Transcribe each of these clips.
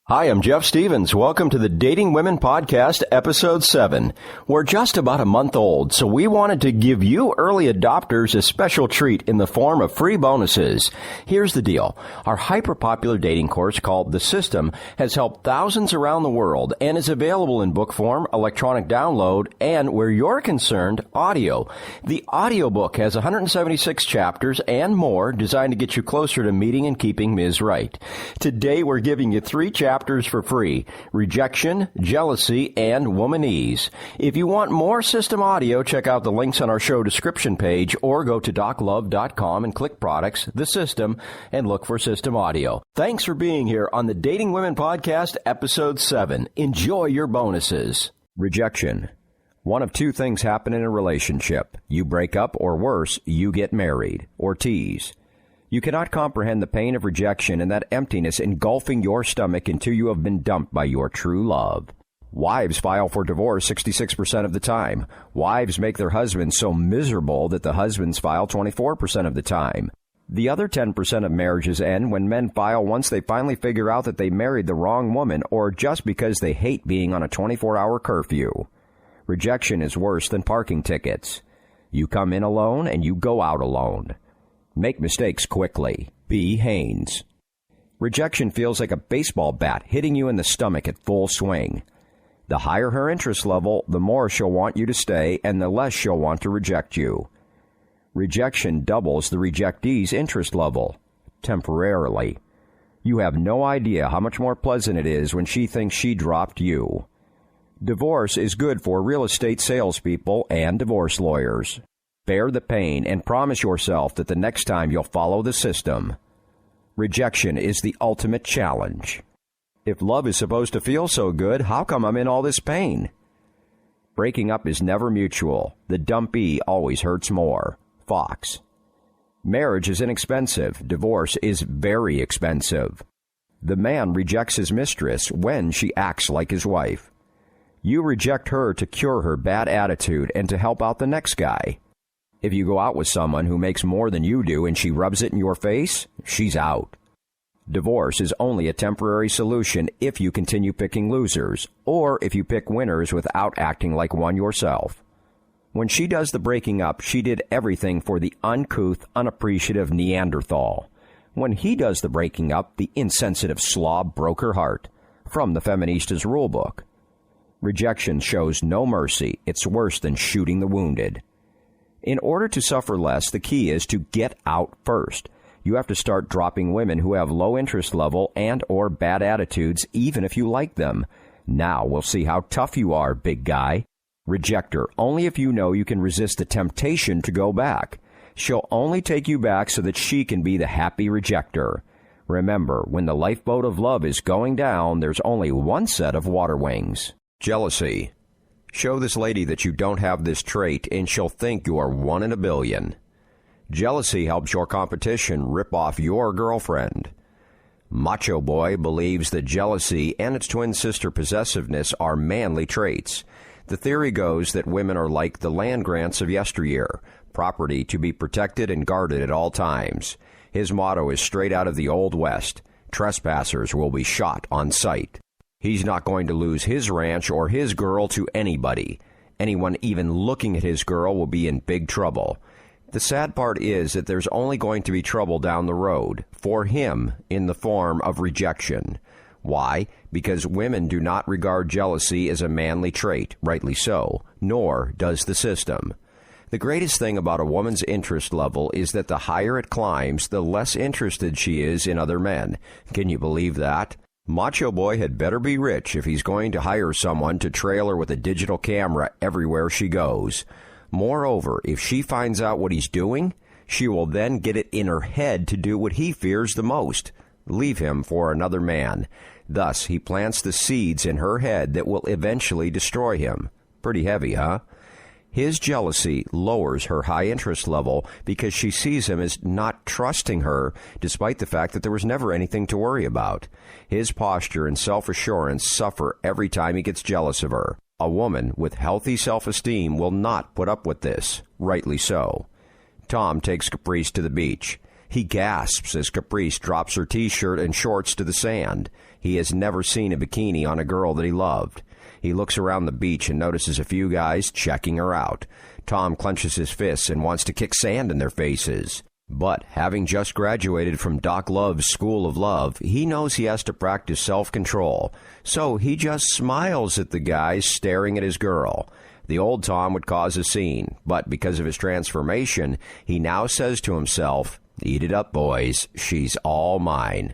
Hi, I'm Jeff Stevens. Welcome to the Dating Women Podcast, Episode 7. We're just about a month old, so we wanted to give you early adopters a special treat in the form of free bonuses. Here's the deal. Our hyper-popular dating course called The System has helped thousands around the world and is available in book form, electronic download, and, where you're concerned, audio. The audiobook has 176 chapters and more designed to get you closer to meeting and keeping Ms. Right. Today, we're giving you 3 chapters for free: Rejection, Jealousy, and Womanese. If you want more System audio, check out the links on our show description page or go to doclove.com and click Products, The System, and look for System audio. Thanks for being here on the Dating Women Podcast, Episode 7. Enjoy your bonuses. Rejection. One of 2 things happen in a relationship. You break up, or worse, you get married, or tease. You cannot comprehend the pain of rejection and that emptiness engulfing your stomach until you have been dumped by your true love. Wives file for divorce 66% of the time. Wives make their husbands so miserable that the husbands file 24% of the time. The other 10% of marriages end when men file once they finally figure out that they married the wrong woman or just because they hate being on a 24-hour curfew. Rejection is worse than parking tickets. You come in alone and you go out alone. Make mistakes quickly. B. Haynes. Rejection feels like a baseball bat hitting you in the stomach at full swing. The higher her interest level, the more she'll want you to stay, and the less she'll want to reject you. Rejection doubles the rejectee's interest level, temporarily. You have no idea how much more pleasant it is when she thinks she dropped you. Divorce is good for real estate salespeople and divorce lawyers. Bear the pain and promise yourself that the next time you'll follow the system. Rejection is the ultimate challenge. If love is supposed to feel so good, how come I'm in all this pain? Breaking up is never mutual. The dumpee always hurts more. Fox. Marriage is inexpensive. Divorce is very expensive. The man rejects his mistress when she acts like his wife. You reject her to cure her bad attitude and to help out the next guy. If you go out with someone who makes more than you do and she rubs it in your face, she's out. Divorce is only a temporary solution if you continue picking losers, or if you pick winners without acting like one yourself. When she does the breaking up, she did everything for the uncouth, unappreciative Neanderthal. When he does the breaking up, the insensitive slob broke her heart. From the Feminista's Rulebook. Rejection shows no mercy. It's worse than shooting the wounded. In order to suffer less, the key is to get out first. You have to start dropping women who have low interest level and or bad attitudes, even if you like them. Now we'll see how tough you are, big guy. Reject her only if you know you can resist the temptation to go back. She'll only take you back so that she can be the happy rejecter. Remember, when the lifeboat of love is going down, there's only one set of water wings. Jealousy. Show this lady that you don't have this trait, and she'll think you are 1 in a billion. Jealousy helps your competition rip off your girlfriend. Macho Boy believes that jealousy and its twin sister possessiveness are manly traits. The theory goes that women are like the land grants of yesteryear, property to be protected and guarded at all times. His motto is straight out of the Old West: trespassers will be shot on sight. He's not going to lose his ranch or his girl to anybody. Anyone even looking at his girl will be in big trouble. The sad part is that there's only going to be trouble down the road, for him, in the form of rejection. Why? Because women do not regard jealousy as a manly trait, rightly so, nor does the system. The greatest thing about a woman's interest level is that the higher it climbs, the less interested she is in other men. Can you believe that? Macho Boy had better be rich if he's going to hire someone to trail her with a digital camera everywhere she goes. Moreover, if she finds out what he's doing, she will then get it in her head to do what he fears the most: leave him for another man. Thus, he plants the seeds in her head that will eventually destroy him. Pretty heavy, huh? His jealousy lowers her high interest level because she sees him as not trusting her, despite the fact that there was never anything to worry about. His posture and self-assurance suffer every time he gets jealous of her. A woman with healthy self-esteem will not put up with this, rightly so. Tom takes Caprice to the beach. He gasps as Caprice drops her t-shirt and shorts to the sand. He has never seen a bikini on a girl that he loved. He looks around the beach and notices a few guys checking her out. Tom clenches his fists and wants to kick sand in their faces. But having just graduated from Doc Love's School of Love, he knows he has to practice self-control. So he just smiles at the guys staring at his girl. The old Tom would cause a scene, but because of his transformation, he now says to himself, "Eat it up, boys. She's all mine."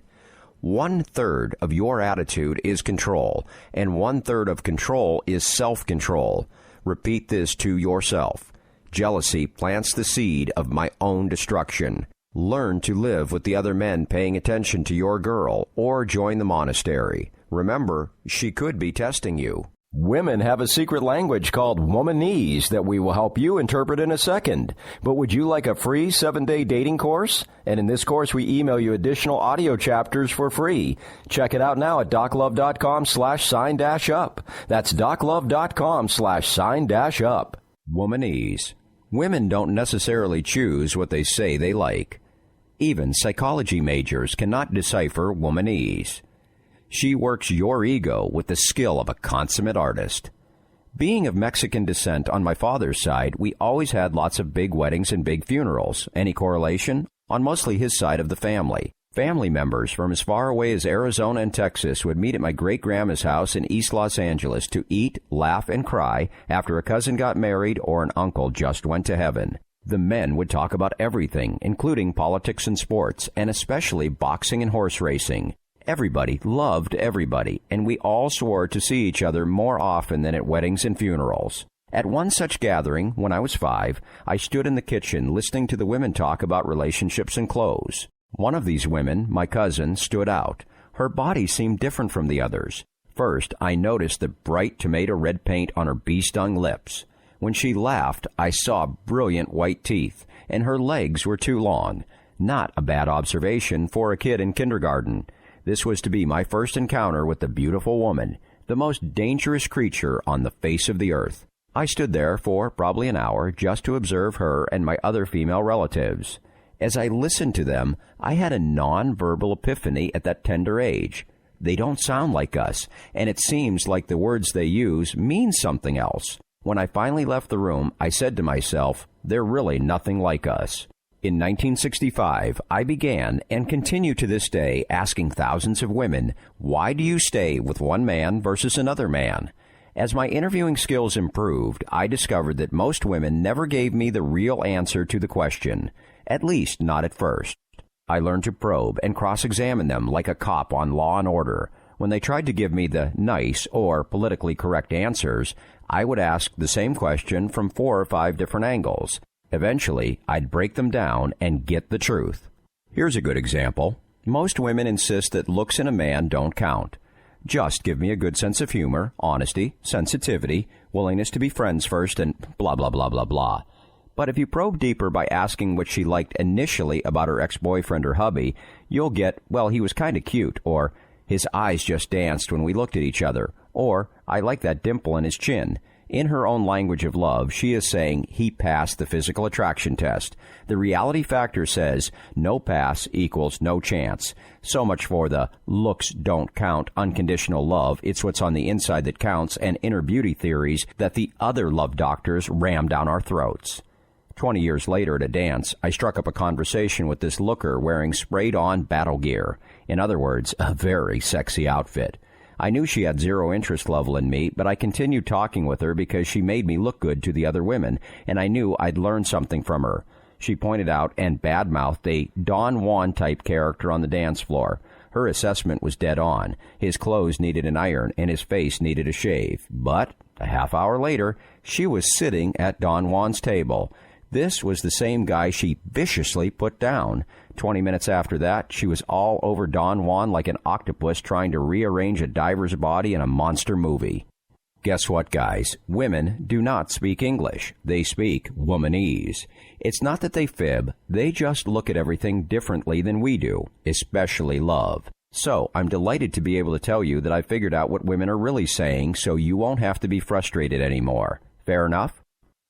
1/3 of your attitude is control, and 1/3 of control is self-control. Repeat this to yourself. Jealousy plants the seed of my own destruction. Learn to live with the other men paying attention to your girl, or join the monastery. Remember, she could be testing you. Women have a secret language called womanese that we will help you interpret in a second. But would you like a free 7-day dating course? And in this course, we email you additional audio chapters for free. Check it out now at doclove.com/sign-up. That's doclove.com/sign-up. Womanese. Women don't necessarily choose what they say they like. Even psychology majors cannot decipher womanese. She works your ego with the skill of a consummate artist. Being of Mexican descent on my father's side, we always had lots of big weddings and big funerals. Any correlation? On mostly his side of the family. Family members from as far away as Arizona and Texas would meet at my great-grandma's house in East Los Angeles to eat, laugh, and cry after a cousin got married or an uncle just went to heaven. The men would talk about everything, including politics and sports, and especially boxing and horse racing. Everybody loved everybody, and we all swore to see each other more often than at weddings and funerals. At one such gathering, when I was 5, I stood in the kitchen listening to the women talk about relationships and clothes. One of these women, my cousin, stood out. Her body seemed different from the others. First, I noticed the bright tomato red paint on her bee-stung lips. When she laughed, I saw brilliant white teeth, and her legs were too long. Not a bad observation for a kid in kindergarten. This was to be my first encounter with the beautiful woman, the most dangerous creature on the face of the earth. I stood there for probably an hour just to observe her and my other female relatives. As I listened to them, I had a non-verbal epiphany at that tender age. They don't sound like us, and it seems like the words they use mean something else. When I finally left the room, I said to myself, they're really nothing like us. In 1965, I began, and continue to this day, asking thousands of women, why do you stay with one man versus another man? As my interviewing skills improved, I discovered that most women never gave me the real answer to the question, at least not at first. I learned to probe and cross-examine them like a cop on Law and Order. When they tried to give me the nice or politically correct answers, I would ask the same question from 4 or 5 different angles. Eventually, I'd break them down and get the truth. Here's a good example. Most women insist that looks in a man don't count. Just give me a good sense of humor, honesty, sensitivity, willingness to be friends first, and blah, blah, blah, blah, blah. But if you probe deeper by asking what she liked initially about her ex-boyfriend or hubby, you'll get, well, he was kind of cute, or his eyes just danced when we looked at each other, or I like that dimple in his chin. In her own language of love, she is saying he passed the physical attraction test. The reality factor says no pass equals no chance. So much for the looks don't count unconditional love. It's what's on the inside that counts, and inner beauty theories that the other love doctors ram down our throats. 20 years later at a dance, I struck up a conversation with this looker wearing sprayed-on battle gear. In other words, a very sexy outfit. I knew she had zero interest level in me, but I continued talking with her because she made me look good to the other women, and I knew I'd learn something from her. She pointed out and badmouthed a Don Juan-type character on the dance floor. Her assessment was dead on. His clothes needed an iron, and his face needed a shave. But a half hour later, she was sitting at Don Juan's table. This was the same guy she viciously put down. 20 minutes after that, she was all over Don Juan like an octopus trying to rearrange a diver's body in a monster movie. Guess what, guys? Women do not speak English. They speak womanese. It's not that they fib. They just look at everything differently than we do, especially love. So I'm delighted to be able to tell you that I figured out what women are really saying, so you won't have to be frustrated anymore. Fair enough?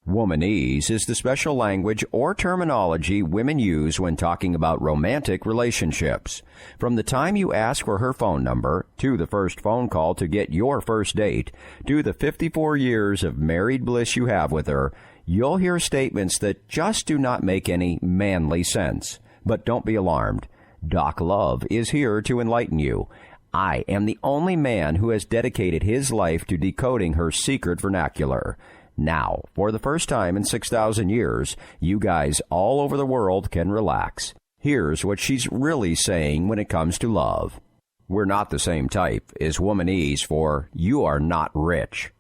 Womanese is the special language or terminology women use when talking about romantic relationships. From the time you ask for her phone number, to the first phone call to get your first date, to the 54 years of married bliss you have with her, you'll hear statements that just do not make any manly sense. But don't be alarmed. Doc Love is here to enlighten you. I am the only man who has dedicated his life to decoding her secret vernacular. Now, for the first time in 6,000 years, you guys all over the world can relax. Here's what she's really saying when it comes to love. We're not the same type is womanese for you are not rich.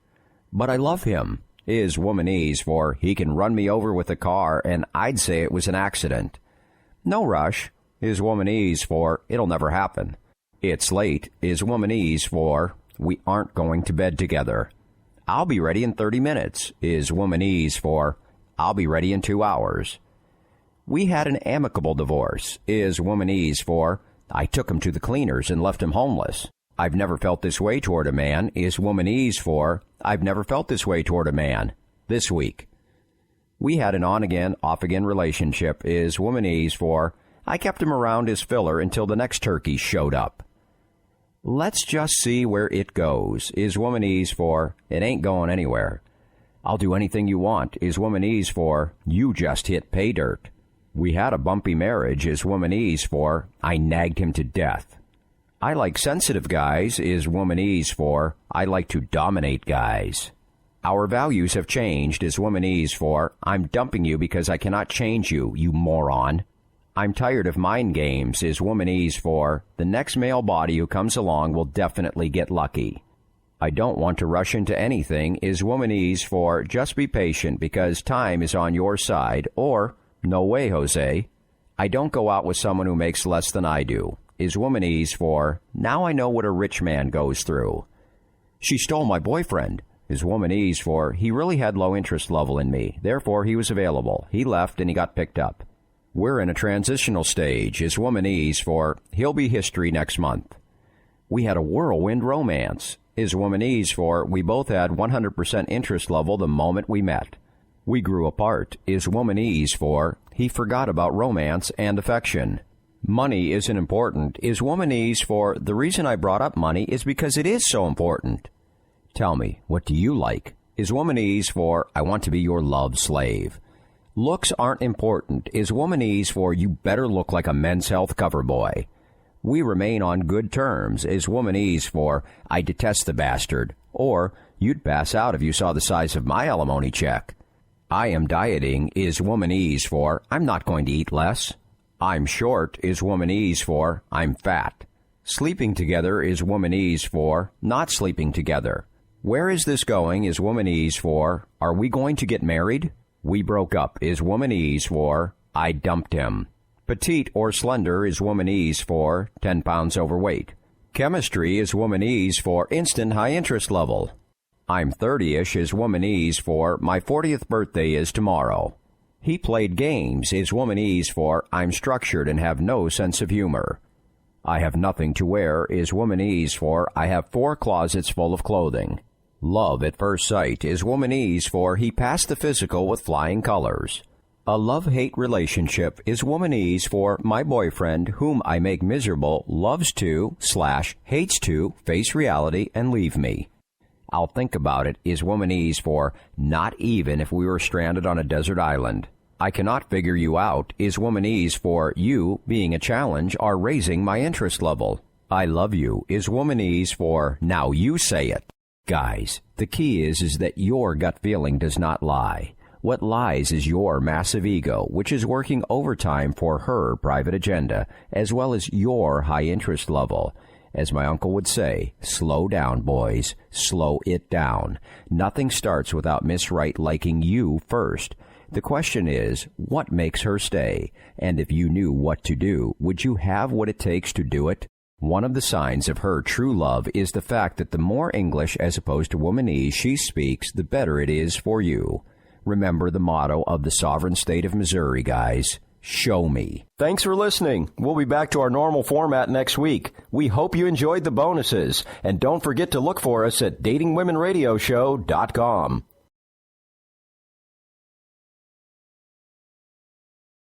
But I love him is womanese for he can run me over with a car and I'd say it was an accident. No rush is womanese for it'll never happen. It's late is womanese for we aren't going to bed together. I'll be ready in 30 minutes is womanese for I'll be ready in 2 hours. We had an amicable divorce is womanese for I took him to the cleaners and left him homeless. I've never felt this way toward a man is womanese for I've never felt this way toward a man this week. We had an on-again, off-again relationship is womanese for I kept him around as filler until the next turkey showed up. Let's just see where it goes is womanese for it ain't going anywhere. I'll do anything you want is womanese for you just hit pay dirt. We had a bumpy marriage is womanese for I nagged him to death. I like sensitive guys is womanese for I like to dominate guys. Our values have changed is womanese for I'm dumping you because I cannot change you, you moron. I'm tired of mind games is womanese for the next male body who comes along will definitely get lucky. I don't want to rush into anything is womanese for just be patient because time is on your side or no way, Jose. I don't go out with someone who makes less than I do is womanese for now I know what a rich man goes through. She stole my boyfriend is womanese for he really had low interest level in me. Therefore, he was available. He left and he got picked up. We're in a transitional stage is womanese for he'll be history next month. We had a whirlwind romance is womanese for we both had 100% interest level the moment we met. We grew apart is womanese for he forgot about romance and affection. Money isn't important is womanese for the reason I brought up money is because it is so important. Tell me, what do you like? Is womanese for I want to be your love slave. Looks aren't important is womanese for you better look like a Men's Health cover boy. We remain on good terms is womanese for I detest the bastard, or you'd pass out if you saw the size of my alimony check. I am dieting is womanese for I'm not going to eat less. I'm short is womanese for I'm fat. Sleeping together is womanese for not sleeping together. Where is this going is womanese for are we going to get married? We broke up is womanese for I dumped him. Petite or slender is womanese for 10 pounds overweight. Chemistry is womanese for instant high interest level. I'm 30-ish is womanese for my 40th birthday is tomorrow. He played games is womanese for I'm structured and have no sense of humor. I have nothing to wear is womanese for I have 4 closets full of clothing. Love at first sight is womanese for he passed the physical with flying colors. A love-hate relationship is womanese for my boyfriend, whom I make miserable, loves to / hates to face reality and leave me. I'll think about it is womanese for not even if we were stranded on a desert island. I cannot figure you out is womanese for you, being a challenge, are raising my interest level. I love you is womanese for now you say it. Guys, the key is that your gut feeling does not lie. What lies is your massive ego, which is working overtime for her private agenda, as well as your high interest level. As my uncle would say, slow down, boys. Slow it down. Nothing starts without Miss Wright liking you first. The question is, what makes her stay? And if you knew what to do, would you have what it takes to do it? One of the signs of her true love is the fact that the more English as opposed to womanese she speaks, the better it is for you. Remember the motto of the sovereign state of Missouri, guys. Show me. Thanks for listening. We'll be back to our normal format next week. We hope you enjoyed the bonuses. And don't forget to look for us at datingwomenradioshow.com.